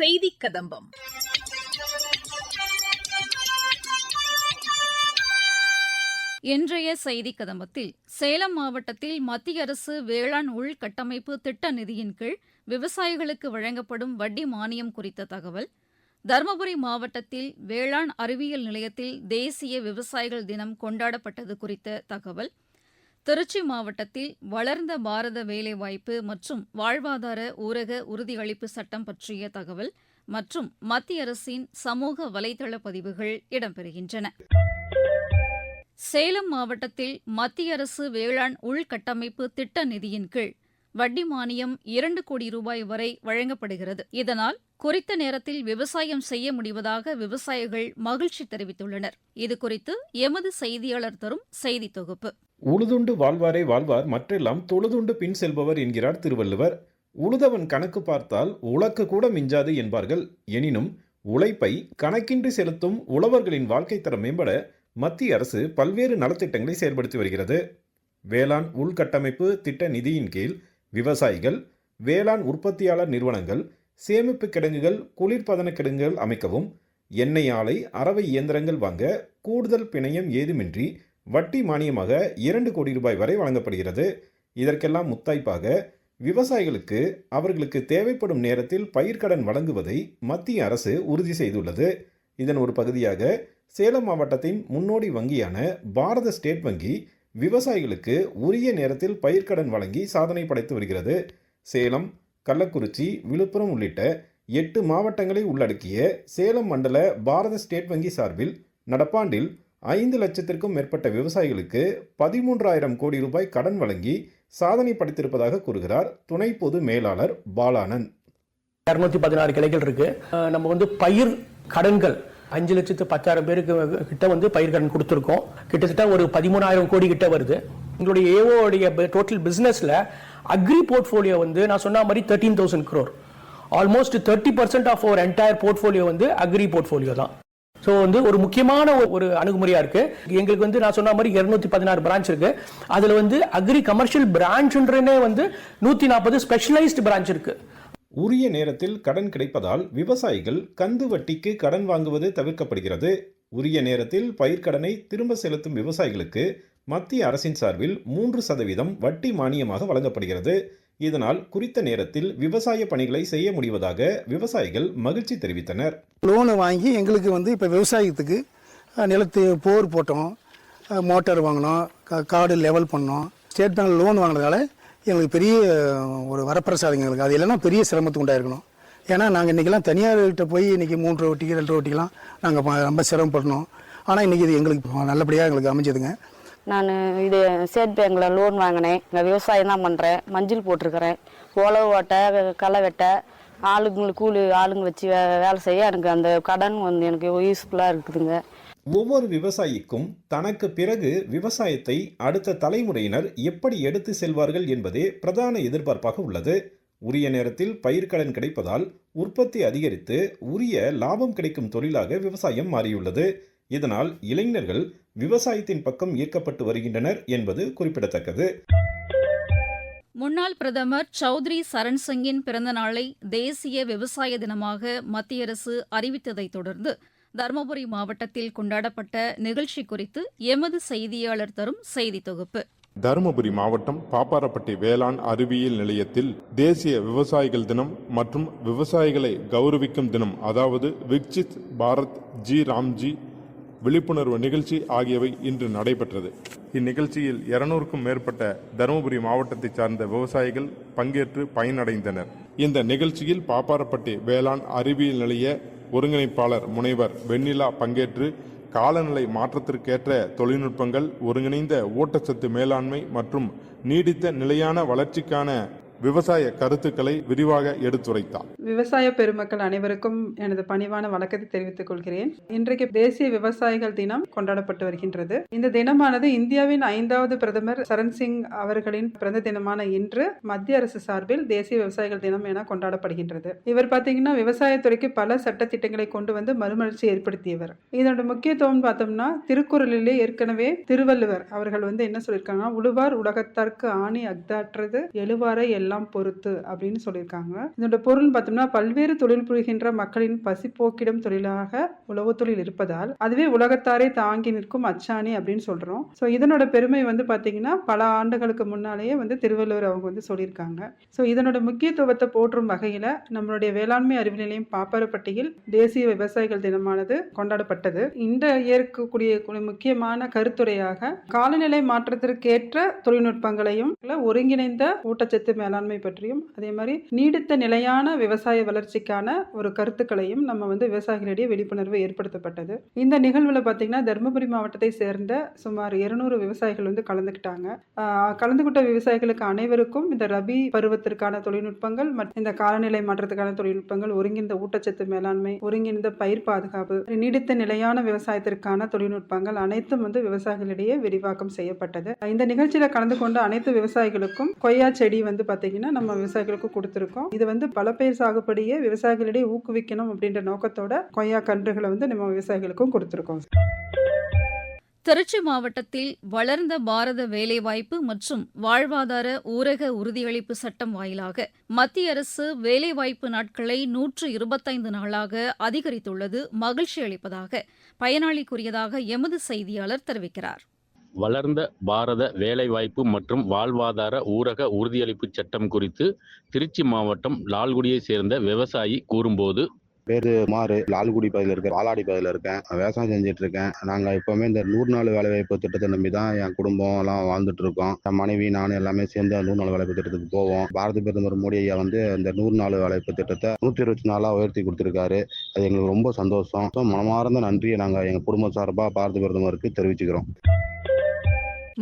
செய்தி கதம்பம். இன்றைய செய்தி கதம்பத்தில் சேலம் மாவட்டத்தில் மத்திய அரசு வேளாண் உள்கட்டமைப்பு திட்ட நிதியின் கீழ் விவசாயிகளுக்கு வழங்கப்படும் வட்டி மானியம் குறித்த தகவல், தருமபுரி மாவட்டத்தில் வேளாண் அறிவியல் நிலையத்தில் தேசிய விவசாயிகள் தினம் கொண்டாடப்பட்டது குறித்த தகவல், திருச்சி மாவட்டத்தில் வளர்ந்த பாரத வேலைவாய்ப்பு மற்றும் வாழ்வாதார ஊரக உறுதியளிப்பு சட்டம் பற்றிய தகவல் மற்றும் மத்திய அரசின் சமூக வலைதள பதிவுகள் இடம்பெறுகின்றன. சேலம் மாவட்டத்தில் மத்திய அரசு வேளாண் உள்கட்டமைப்பு திட்ட நிதியின் கீழ் வட்டி மானியம் 2 கோடி ரூபாய் வரை வழங்கப்படுகிறது. இதனால் குறித்த நேரத்தில் விவசாயம் செய்ய முடிவதாக விவசாயிகள் மகிழ்ச்சி தெரிவித்துள்ளனர். இதுகுறித்து எமது செய்தியாளர் தரும் செய்தி தொகுப்பு. உழுதுண்டு வாழ்வாரே வாழ்வார், மற்றெல்லாம் தொழுதுண்டு பின் செல்பவர் என்கிறார் திருவள்ளுவர். உழுதவன் கணக்கு பார்த்தால் உழக்கு கூட மிஞ்சாது என்பார்கள். எனினும் உழைப்பை கணக்கின்றி செலுத்தும் உழவர்களின் வாழ்க்கை தரம் மேம்பட மத்திய அரசு பல்வேறு நலத்திட்டங்களை செயல்படுத்தி வருகிறது. வேளாண் உள்கட்டமைப்பு திட்ட நிதியின் கீழ் விவசாயிகள் வேளாண் உற்பத்தியாளர் நிறுவனங்கள் சேமிப்பு கிடங்குகள், குளிர்பதன கிடங்குகள் அமைக்கவும், எண்ணெய் ஆலை, அரவை இயந்திரங்கள் வாங்க கூடுதல் பிணையம் ஏதுமின்றி வட்டி மானியமாக 2 கோடி ரூபாய் வரை வழங்கப்படுகிறது. இதற்கெல்லாம் முத்தாய்ப்பாக விவசாயிகளுக்கு அவர்களுக்கு தேவைப்படும் நேரத்தில் பயிர்க்கடன் வழங்குவதை மத்திய அரசு உறுதி செய்துள்ளது. இதன் ஒரு பகுதியாக சேலம் மாவட்டத்தின் முன்னோடி வங்கியான பாரத ஸ்டேட் வங்கி விவசாயிகளுக்கு உரிய நேரத்தில் பயிர்க்கடன் வழங்கி சாதனை படைத்து வருகிறது. சேலம், கள்ளக்குறிச்சி, விழுப்புரம் உள்ளிட்ட 8 மாவட்டங்களை உள்ளடக்கிய சேலம் மண்டல பாரத ஸ்டேட் வங்கி சார்பில் நடப்பாண்டில் 5 லட்சத்திற்கும் மேற்பட்ட விவசாயிகளுக்கு 13,000 கோடி ரூபாய் கடன் வழங்கி சாதனை படைத்திருப்பதாக கூறுகிறார் துணை பொது மேலாளர் பாலானந்த். 216 கிளைகள் இருக்கு. நம்ம பயிர் கடன்கள் 5,10,000 பேருக்கு கிட்ட பயிர் கடன் கொடுத்துருக்கோம். கிட்டத்தட்ட ஒரு 13,000 கோடி கிட்ட வருது. எங்களுடைய ஏஓடைய டோட்டல் பிசினஸ்ல அக்ரி போர்ட்ஃபோலியோ நான் சொன்ன மாதிரி 13,000 crore. Almost 30% of our entire portfolio agri portfolio தான். ஸோ ஒரு முக்கியமான ஒரு அணுகுமுறையா இருக்கு. எங்களுக்கு நான் சொன்ன மாதிரி 216 பிரான்ச் இருக்கு. அதுல அக்ரி கமர்ஷியல் பிரான்ச்ன்றே 140 ஸ்பெஷலைஸ்டு பிரான்ச் இருக்கு. உரிய நேரத்தில் கடன் கிடைப்பதால் விவசாயிகள் கந்து வட்டிக்கு கடன் வாங்குவது தவிர்க்கப்படுகிறது. உரிய நேரத்தில் பயிர்க்கடனை திரும்ப செலுத்தும் விவசாயிகளுக்கு மத்திய அரசின் சார்பில் 3% வட்டி மானியமாக வழங்கப்படுகிறது. இதனால் குறித்த நேரத்தில் விவசாய பணிகளை செய்ய முடிவதாக விவசாயிகள் மகிழ்ச்சி தெரிவித்தனர். லோனை வாங்கி எங்களுக்கு இப்போ விவசாயத்துக்கு நிலத்து போர் போட்டோம், மோட்டார் வாங்கினோம், காடு லெவல் பண்ணோம். ஸ்டேட் பேங்க் லோன் வாங்கினதால எங்களுக்கு பெரிய ஒரு வரப்பிரசாதம். எங்களுக்கு அது இல்லைன்னா பெரிய சிரமத்துக்கு உண்டாயிருக்கணும். ஏன்னா நாங்கள் இன்றைக்கெல்லாம் தனியார்கிட்ட போய் இன்றைக்கி 3 ரொட்டிக்கு 2 ரொட்டிக்கெலாம் நாங்கள் ரொம்ப சிரமப்படணும். ஆனால் இன்றைக்கி இது எங்களுக்கு நல்லபடியாக எங்களுக்கு அமைஞ்சதுங்க. நான் இது ஸ்டேட் பேங்கில் லோன் வாங்கினேன். இங்கே விவசாயம் தான் பண்ணுறேன். மஞ்சள் போட்டிருக்கிறேன். உழவு ஓட்ட, களை வெட்ட, ஆளுங்களுக்கு கூலி ஆளுங்க வச்சு வேலை செய்ய எனக்கு அந்த கடன் எனக்கு யூஸ்ஃபுல்லாக இருக்குதுங்க. ஒவ்வொரு விவசாயிக்கும் தனக்கு பிறகு விவசாயத்தை அடுத்த தலைமுறையினர் எப்படி எடுத்து செல்வார்கள் என்பதே பிரதான எதிர்பார்ப்பாக உள்ளது. உரிய நேரத்தில் பயிர்க்கடன் கிடைப்பதால் உற்பத்தி அதிகரித்து உரிய லாபம் கிடைக்கும் தொழிலாக விவசாயம் மாறியுள்ளது. இதனால் இளைஞர்கள் விவசாயத்தின் பக்கம் ஈர்க்கப்பட்டு வருகின்றனர் என்பது குறிப்பிடத்தக்கது. முன்னாள் பிரதமர் சௌத்ரி சரண் சிங்கின் பிறந்த நாளை தேசிய விவசாய தினமாக மத்திய அரசு அறிவித்ததைத் தொடர்ந்து தருமபுரி மாவட்டத்தில் கொண்டாடப்பட்ட நிகழ்ச்சி குறித்து எமது செய்தியாளர் தரும் செய்தி தொகுப்பு. தருமபுரி மாவட்டம் பாப்பாரப்பட்டி வேளாண் அறிவியல் நிலையத்தில் தேசிய விவசாயிகள் தினம் மற்றும் விவசாயிகளை கௌரவிக்கும் தினம், அதாவது விக்சித் பாரத் ஜி ராம்ஜி விழிப்புணர்வு நிகழ்ச்சி ஆகியவை இன்று நடைபெற்றது. இந்நிகழ்ச்சியில் 200க்கும் மேற்பட்ட தருமபுரி மாவட்டத்தை சார்ந்த விவசாயிகள் பங்கேற்று பயனடைந்தனர். இந்த நிகழ்ச்சியில் பாப்பாரப்பட்டி வேளாண் அறிவியல் நிலைய ஒருங்கிணைப்பாளர் முனைவர் வெண்ணிலா பங்கேற்று காலநிலை மாற்றத்திற்கேற்ற தொழில்நுட்பங்கள், ஒருங்கிணைந்த ஊட்டச்சத்து மேலாண்மை மற்றும் நீடித்த நிலையான வளர்ச்சிக்கான விவசாய கருத்துக்களை விரிவாக எடுத்துரைத்தார். விவசாய பெருமக்கள் அனைவருக்கும் எனது பணிவான வணக்கத்தை தெரிவித்துக் கொள்கிறேன். இன்றைக்கு தேசிய விவசாயிகள் தினம் கொண்டாடப்பட்டு வருகின்றது. இந்த தினமானது இந்தியாவின் 5வது பிரதமர் சரண் சிங் அவர்களின் பிறந்த தினமான இன்று மத்திய அரசு சார்பில் தேசிய விவசாயிகள் தினம் என கொண்டாடப்படுகின்றது. இவர் பார்த்தீங்கன்னா விவசாயத்துறைக்கு பல சட்ட திட்டங்களை கொண்டு வந்து மறுமலர்ச்சி ஏற்படுத்தியவர். இதோட முக்கியத்துவம் பார்த்தோம்னா திருக்குறளிலே ஏற்கனவே திருவள்ளுவர் அவர்கள் என்ன சொல்லியிருக்காங்கன்னா, உழுவார் உலகத்தார்க்கு ஆணி அக்தாற்றது எழுவாரை எல்லாம் எல்லாம் பொறுத்து அப்படின்னு சொல்லியிருக்காங்க. இதோட பொருள் பார்த்தோம்னா, பல்வேறு தொழில் புரிகின்ற மக்களின் பசிப்போக்கிடும் தொழிலாக உழவு தொழில் இருப்பதால் அதுவே உலகத்தாரை தாங்கி நிற்கும் அச்சாணி அப்படின்னு சொல்றோம். ஸோ இதனோட பெருமை வந்து பார்த்தீங்கன்னா, பல ஆண்டுகளுக்கு முன்னாலேயே வந்து திருவள்ளுவர் அவங்க வந்து சொல்லியிருக்காங்க. ஸோ இதனோட முக்கியத்துவத்தை போற்றும் வகையில் நம்மளுடைய வேளாண்மை அறிவியல் நிலையம் பாப்பாரப்பட்டியில் தேசிய விவசாயிகள் தினமானது கொண்டாடப்பட்டது. இந்த ஏற்கக்கூடிய முக்கியமான கருத்துரையாக காலநிலை மாற்றத்திற்கேற்ற தொழில்நுட்பங்களையும் ஒருங்கிணைந்த ஊட்டச்சத்து மேலாண்மை பற்றியும் அதே மாதிரி நீடித்த நிலையான விவசாய வளர்ச்சிக்கான ஒரு கருத்துக்களையும் நம்ம வந்து விவசாயிகளிடையே விழிப்புணர்வு ஏற்படுத்தப்பட்டது. இந்த நிகழ்வுல பார்த்தீங்கன்னா, தருமபுரி மாவட்டத்தை சேர்ந்த சுமார் 200 விவசாயிகள் வந்து கலந்துக்கிட்டாங்க. கலந்துகிட்ட விவசாயிகளுக்கு அனைவருக்கும் இந்த ரபி பருவத்திற்கான தொழில்நுட்பங்கள் மற்றும் இந்த காலநிலை மாற்றத்துக்கான தொழில்நுட்பங்கள், ஒருங்கிணைந்த ஊட்டச்சத்து மேலாண்மை, ஒருங்கிணைந்த பயிர் பாதுகாப்பு, நீடித்த நிலையான விவசாயத்திற்கான தொழில்நுட்பங்கள் அனைத்தும் வந்து விவசாயிகளிடையே விரிவாக்கம் செய்யப்பட்டது. இந்த நிகழ்ச்சியில கலந்து கொண்ட அனைத்து விவசாயிகளுக்கும் கொய்யா செடி வந்து பார்த்தீங்கன்னா நம்ம விவசாயிகளுக்கு கொடுத்துருக்கோம். இது வந்து பல பயிர் சாகுபடியை விவசாயிகளிடையே ஊக்குவிக்கணும் அப்படின்ற நோக்கத்தோட கொய்யா கன்றுகளை வந்து நம்ம விவசாயிகளுக்கும் கொடுத்துருக்கோம். திருச்சி மாவட்டத்தில் வளர்ந்த பாரத வேலைவாய்ப்பு மற்றும் வாழ்வாதார ஊரக உறுதியளிப்பு சட்டம் வாயிலாக மத்திய அரசு வேலைவாய்ப்பு நாட்களை 125 நாளாக அதிகரித்துள்ளது மகிழ்ச்சி அளிப்பதாக பயனாளிக்குரியதாக எமது செய்தியாளர் தெரிவிக்கிறார். வளர்ந்த பாரத வேலைவாய்ப்பு மற்றும் வாழ்வாதார ஊரக உறுதியளிப்பு சட்டம் குறித்து திருச்சி மாவட்டம் லால்குடியை சேர்ந்த விவசாயி கூறும்போது, பேர் குமார், லால்குடி பகுதியில் இருக்கேன், வாலாடி பகுதியில் இருக்கேன். விவசாயம் செஞ்சுட்டு இருக்கேன். நாங்கள் எப்போவுமே இந்த 100 நாள் வேலைவாய்ப்பு திட்டத்தை நம்பி தான் என் குடும்பம் எல்லாம் வாழ்ந்துட்டு இருக்கோம். என் மனைவி, நான் எல்லாமே சேர்ந்து 100 நாள் வேலைவாய்ப்பு திட்டத்துக்கு போவோம். பாரத பிரதமர் மோடி ஐயா வந்து இந்த 100 நாள் வேலைவாய்ப்பு திட்டத்தை 124 நாளாக உயர்த்தி கொடுத்துருக்காரு. அது எங்களுக்கு ரொம்ப சந்தோஷம். மனமார்ந்த நன்றியை நாங்கள் எங்கள் குடும்ப சார்பாக பாரத பிரதமருக்கு தெரிவிச்சுக்கிறோம்.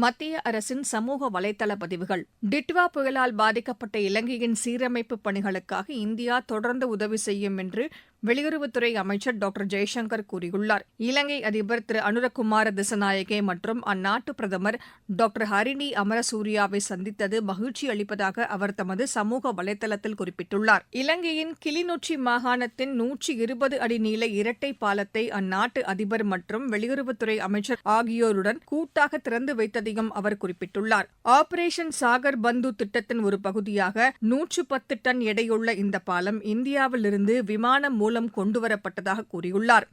மத்திய அரசின் சமூக வலைதள பதிவுகள். டிட்வா புயலால் பாதிக்கப்பட்ட இலங்கையின் சீரமைப்பு பணிகளுக்காக இந்தியா தொடர்ந்து உதவி செய்யும் என்று வெளியுறவுத்துறை அமைச்சர் டாக்டர் ஜெய்சங்கர் கூறியுள்ளார். இலங்கை அதிபர் திரு அனுரகுமார திசநாயகே மற்றும் அந்நாட்டு பிரதமர் டாக்டர் ஹரிணி அமரசூரியாவை சந்தித்தது மகிழ்ச்சி அளிப்பதாக அவர் தமது சமூக வலைதளத்தில் குறிப்பிட்டுள்ளார். இலங்கையின் கிளிநொச்சி மாகாணத்தின் 120 அடி நீள இரட்டை பாலத்தை அந்நாட்டு அதிபர் மற்றும் வெளியுறவுத்துறை அமைச்சர் ஆகியோருடன் கூட்டாக திறந்து வைத்ததையும் அவர் குறிப்பிட்டுள்ளார். ஆபரேஷன் சாகர் பந்து திட்டத்தின் ஒரு பகுதியாக 110 டன் எடையுள்ள இந்த பாலம் இந்தியாவிலிருந்து விமானம் மூலம் கொண்டுவரப்பட்டதாக கூறியுள்ளார்.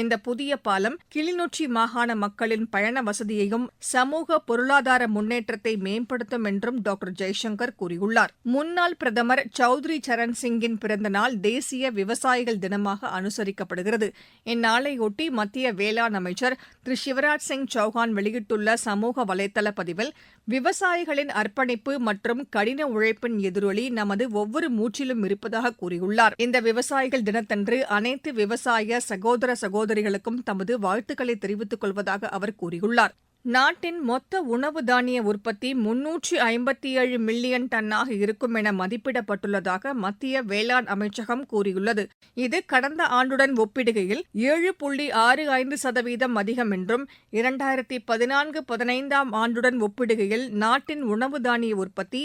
இந்த புதிய பாலம் கிளிநொச்சி மாகாண மக்களின் பயண வசதியையும் சமூக பொருளாதார முன்னேற்றத்தை மேம்படுத்தும் என்றும் டாக்டர் ஜெய்சங்கர் கூறியுள்ளார். முன்னாள் பிரதமர் சௌத்ரி சரண் சிங்கின் பிறந்த நாள் தேசிய விவசாயிகள் தினமாக அனுசரிக்கப்படுகிறது. இந்நாளையொட்டி மத்திய வேளாண் அமைச்சர் திரு சிவராஜ் சிங் சௌஹான் வெளியிட்டுள்ள சமூக வலைதள பதிவில், விவசாயிகளின் அர்ப்பணிப்பு மற்றும் கடின உழைப்பின் எதிரொலி நமது ஒவ்வொரு மூச்சிலும் இருப்பதாக கூறியுள்ளார். இந்த விவசாயிகள் தினத்தன்று அனைத்து விவசாய சகோதர சகோதரிகளுக்கும் தமது வாழ்த்துக்களை தெரிவித்துக் கொள்வதாக அவர் கூறியுள்ளார். நாட்டின் மொத்த உணவு தானிய உற்பத்தி 357 மில்லியன் டன்னாக இருக்கும் என மதிப்பிடப்பட்டுள்ளதாக மத்திய வேளாண் அமைச்சகம் கூறியுள்ளது. இது கடந்த ஆண்டுடன் ஒப்பிடுகையில் 7.65% அதிகம் என்றும் 2014-15 ஆண்டுடன் ஒப்பிடுகையில் நாட்டின் உணவு தானிய உற்பத்தி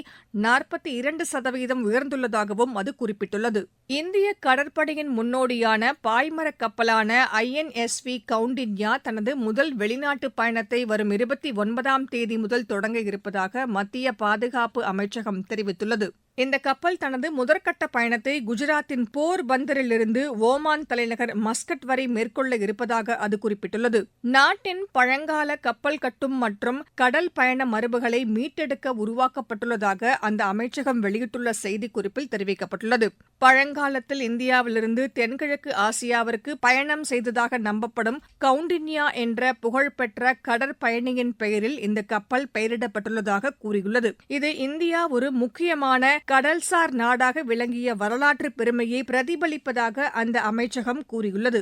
42% உயர்ந்துள்ளதாகவும் அது குறிப்பிட்டுள்ளது. இந்திய கடற்படையின் முன்னோடியான பாய்மரக் கப்பலான INSV கவுண்டின்யா தனது முதல் வெளிநாட்டு பயணத்தை வரும் 29ஆம் தேதி முதல் தொடங்க இருப்பதாக மத்திய பாதுகாப்பு அமைச்சகம் தெரிவித்துள்ளது. இந்த கப்பல் தனது முதற்கட்ட பயணத்தை குஜராத்தின் போர் பந்தரிலிருந்து ஓமான் தலைநகர் மஸ்கட் வரை மேற்கொள்ள இருப்பதாக அது குறிப்பிட்டுள்ளது. நாட்டின் பழங்கால கப்பல் கட்டும் மற்றும் கடல் பயண மரபுகளை மீட்டெடுக்க உருவாக்கப்பட்டுள்ளதாக அந்த அமைச்சகம் வெளியிட்டுள்ள செய்திக்குறிப்பில் தெரிவிக்கப்பட்டுள்ளது. பழங்காலத்தில் இந்தியாவிலிருந்து தென்கிழக்கு ஆசியாவிற்கு பயணம் செய்ததாக நம்பப்படும் கவுண்டின்யா என்ற புகழ்பெற்ற கடற்பயணியின் பெயரில் இந்த கப்பல் பெயரிடப்பட்டுள்ளதாக கூறியுள்ளது. இது இந்தியா ஒரு முக்கியமான கடல்சார் நாடாக விளங்கிய வரலாற்று பெருமையை பிரதிபலிப்பதாக அந்த அமைச்சகம் கூறியுள்ளது.